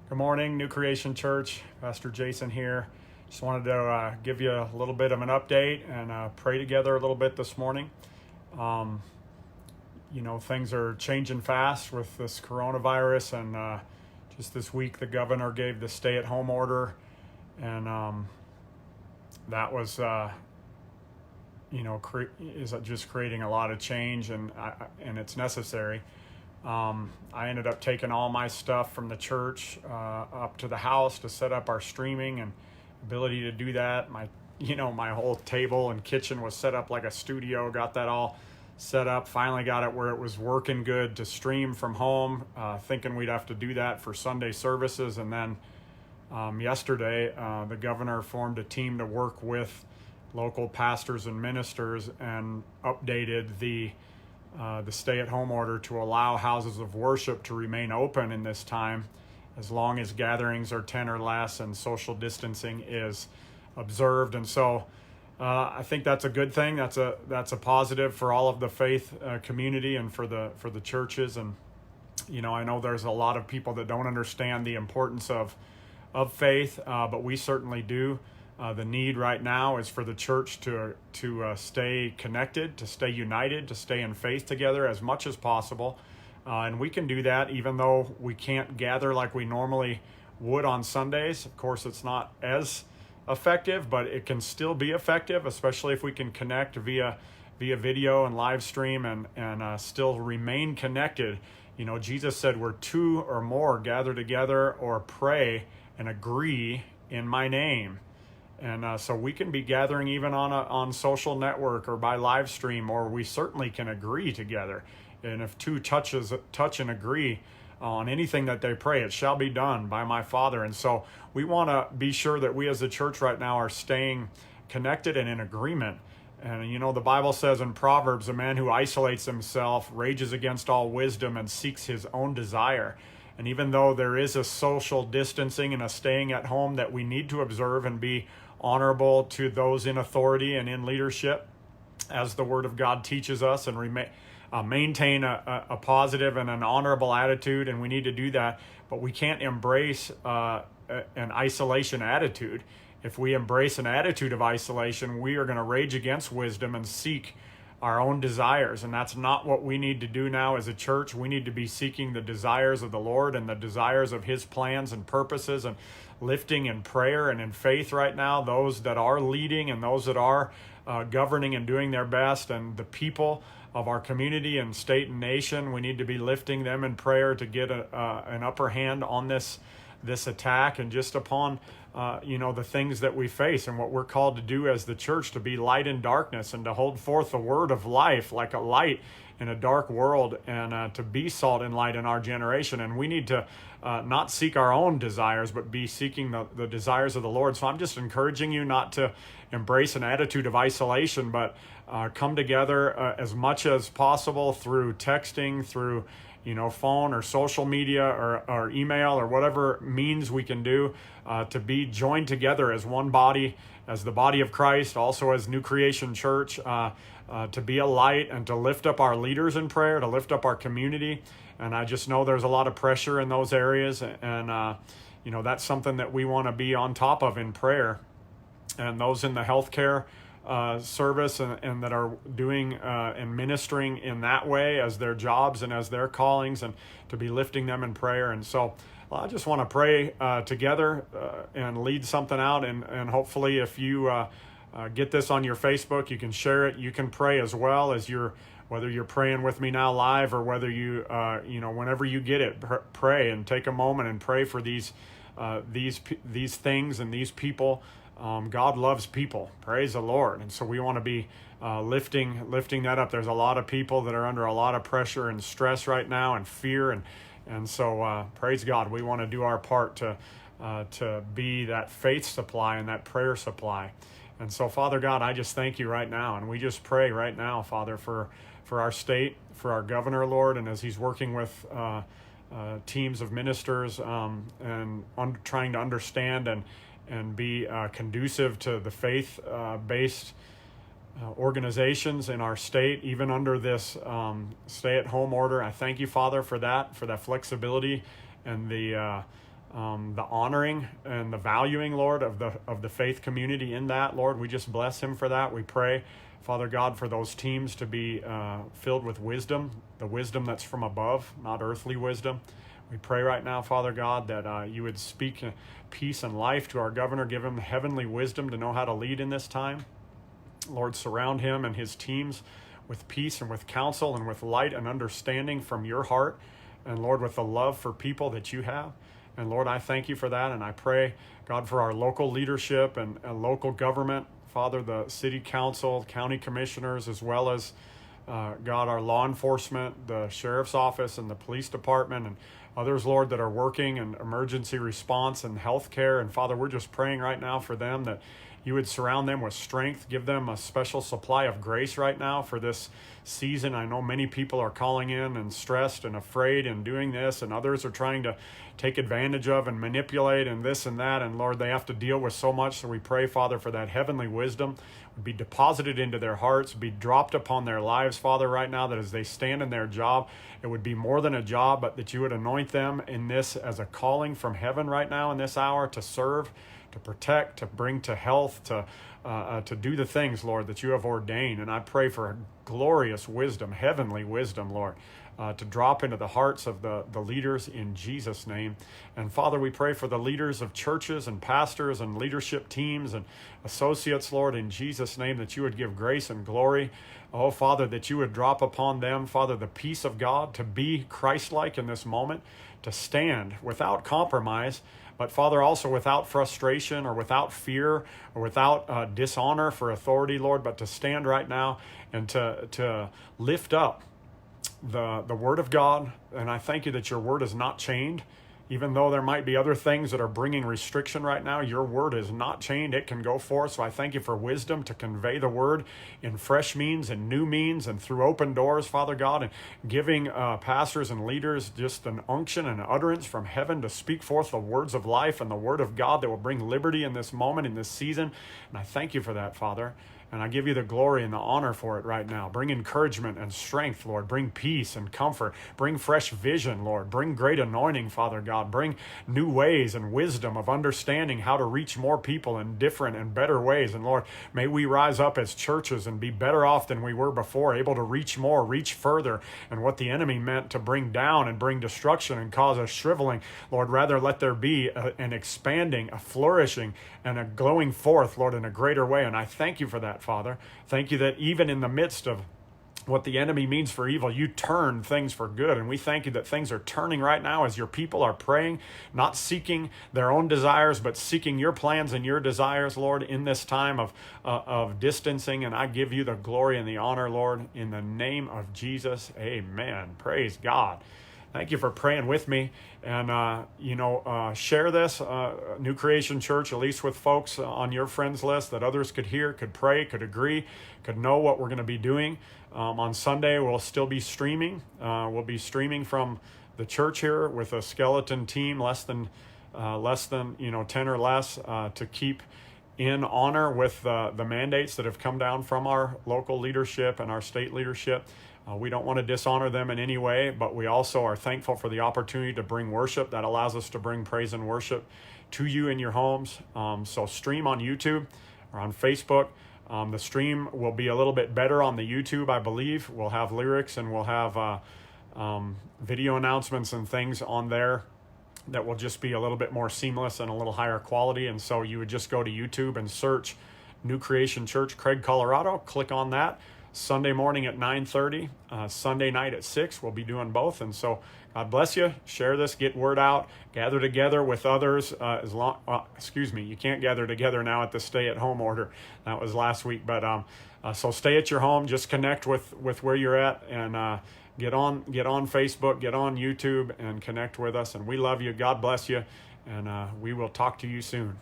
Good morning, New Creation Church. Pastor Jason here. Just wanted to give you a little bit of an update and pray together a little bit this morning. Things are changing fast with this coronavirus, and just this week the governor gave the stay-at-home order, and that was, is just creating a lot of change, and it's necessary. I ended up taking all my stuff from the church up to the house to set up our streaming and ability to do that. My whole table and kitchen was set up like a studio. Got that all set up. Finally got it where it was working good to stream from home. Thinking we'd have to do that for Sunday services, and then yesterday the governor formed a team to work with local pastors and ministers and updated the stay-at-home order to allow houses of worship to remain open in this time as long as gatherings are 10 or less and social distancing is observed. And so I think that's a good thing. That's a positive for all of the faith community and for the churches. And I know there's a lot of people that don't understand the importance of faith, but we certainly do. The need right now is for the church to stay connected, to stay united, to stay in faith together as much as possible. And we can do that even though we can't gather like we normally would on Sundays. Of course, it's not as effective, but it can still be effective, especially if we can connect via video and live stream and still remain connected. Jesus said, "Where two or more gather together or pray and agree in my name." And so we can be gathering even on social network or by live stream, or we certainly can agree together. And if two touch and agree on anything that they pray, it shall be done by my Father. And so we want to be sure that we as a church right now are staying connected and in agreement. And the Bible says in Proverbs, a man who isolates himself rages against all wisdom and seeks his own desire. And even though there is a social distancing and a staying at home that we need to observe and be honorable to those in authority and in leadership, as the Word of God teaches us, and maintain a positive and an honorable attitude, and we need to do that. But we can't embrace an isolation attitude. If we embrace an attitude of isolation, we are going to rage against wisdom and seek our own desires, and that's not what we need to do now as a church. We need to be seeking the desires of the Lord and the desires of His plans and purposes, and lifting in prayer and in faith right now those that are leading and those that are governing and doing their best, and the people of our community and state and nation. We need to be lifting them in prayer to get an upper hand on this attack and just upon the things that we face and what we're called to do as the church, to be light in darkness and to hold forth the word of life like a light in a dark world, and to be salt and light in our generation. And we need to not seek our own desires, but be seeking the desires of the Lord. So I'm just encouraging you not to embrace an attitude of isolation, but come together as much as possible through texting, through phone or social media or email or whatever means we can do to be joined together as one body, as the body of Christ, also as New Creation Church, to be a light and to lift up our leaders in prayer, to lift up our community. And I just know there's a lot of pressure in those areas, and that's something that we want to be on top of in prayer. And those in the healthcare service and that are doing and ministering in that way as their jobs and as their callings, and to be lifting them in prayer. And so I just want to pray together and lead something out, and hopefully if you get this on your Facebook, you can share it. You can pray as well as whether you're praying with me now live, or whether you whenever you get it, pray and take a moment and pray for these things and these people. God loves people. Praise the Lord. And so we want to be lifting that up. There's a lot of people that are under a lot of pressure and stress right now, and fear, and so praise God. We want to do our part to be that faith supply and that prayer supply. And so, Father God, I just thank you right now, and we just pray right now, Father, for our state, for our governor, Lord, and as he's working with teams of ministers and trying to understand and be conducive to the faith-based organizations in our state, even under this stay-at-home order. I thank you, Father, for that flexibility and the the honoring and the valuing, Lord, of the faith community in that, Lord. We just bless him for that. We pray, Father God, for those teams to be filled with wisdom, the wisdom that's from above, not earthly wisdom. We pray right now, Father God, that you would speak peace and life to our governor, give him heavenly wisdom to know how to lead in this time. Lord, surround him and his teams with peace and with counsel and with light and understanding from your heart. And Lord, with the love for people that you have. And Lord, I thank you for that. And I pray, God, for our local leadership and local government, Father, the city council, county commissioners, as well as, God, our law enforcement, the sheriff's office and the police department and others, Lord, that are working in emergency response and healthcare. And Father, we're just praying right now for them that you would surround them with strength, give them a special supply of grace right now for this season. I know many people are calling in and stressed and afraid and doing this, and others are trying to take advantage of and manipulate and this and that. And Lord, they have to deal with so much. So we pray, Father, for that heavenly wisdom would be deposited into their hearts, be dropped upon their lives, Father, right now, that as they stand in their job, it would be more than a job, but that you would anoint them in this as a calling from heaven right now in this hour to serve, to protect, to bring to health, to do the things, Lord, that you have ordained. And I pray for glorious wisdom, heavenly wisdom, Lord, to drop into the hearts of the leaders in Jesus' name. And Father, we pray for the leaders of churches and pastors and leadership teams and associates, Lord, in Jesus' name, that you would give grace and glory. Oh, Father, that you would drop upon them, Father, the peace of God, to be Christ-like in this moment, to stand without compromise, but Father, also without frustration or without fear or without dishonor for authority, Lord, but to stand right now and to lift up the word of God. And I thank you that your word is not chained. Even though there might be other things that are bringing restriction right now, your word is not chained. It can go forth. So I thank you for wisdom to convey the word in fresh means and new means and through open doors, Father God, and giving pastors and leaders just an unction and utterance from heaven to speak forth the words of life and the word of God that will bring liberty in this moment, in this season. And I thank you for that, Father. And I give you the glory and the honor for it right now. Bring encouragement and strength, Lord. Bring peace and comfort. Bring fresh vision, Lord. Bring great anointing, Father God. Bring new ways and wisdom of understanding how to reach more people in different and better ways. And Lord, may we rise up as churches and be better off than we were before, able to reach more, reach further. And what the enemy meant to bring down and bring destruction and cause a shriveling, Lord, rather let there be an expanding, a flourishing, and a glowing forth, Lord, in a greater way. And I thank you for that, Father. Thank you that even in the midst of what the enemy means for evil, you turn things for good. And we thank you that things are turning right now as your people are praying, not seeking their own desires, but seeking your plans and your desires, Lord, in this time of distancing. And I give you the glory and the honor, Lord, in the name of Jesus. Amen. Praise God. Thank you for praying with me. And, share this, New Creation Church, at least with folks on your friends list that others could hear, could pray, could agree, could know what we're going to be doing. On Sunday, we'll still be streaming. We'll be streaming from the church here with a skeleton team, less than 10 or less, to keep in honor with the mandates that have come down from our local leadership and our state leadership. We don't want to dishonor them in any way, but we also are thankful for the opportunity to bring worship. That allows us to bring praise and worship to you in your homes. So stream on YouTube or on Facebook. The stream will be a little bit better on the YouTube, I believe. We'll have lyrics and we'll have video announcements and things on there that will just be a little bit more seamless and a little higher quality. And so you would just go to YouTube and search New Creation Church, Craig, Colorado. Click on that. Sunday morning at 9:30, Sunday night at 6. We'll be doing both. And so God bless you. Share this, get word out, gather together with others. You can't gather together now at the stay-at-home order. That was last week. But so stay at your home. Just connect with where you're at and get on Facebook, get on YouTube and connect with us. And we love you. God bless you. And we will talk to you soon.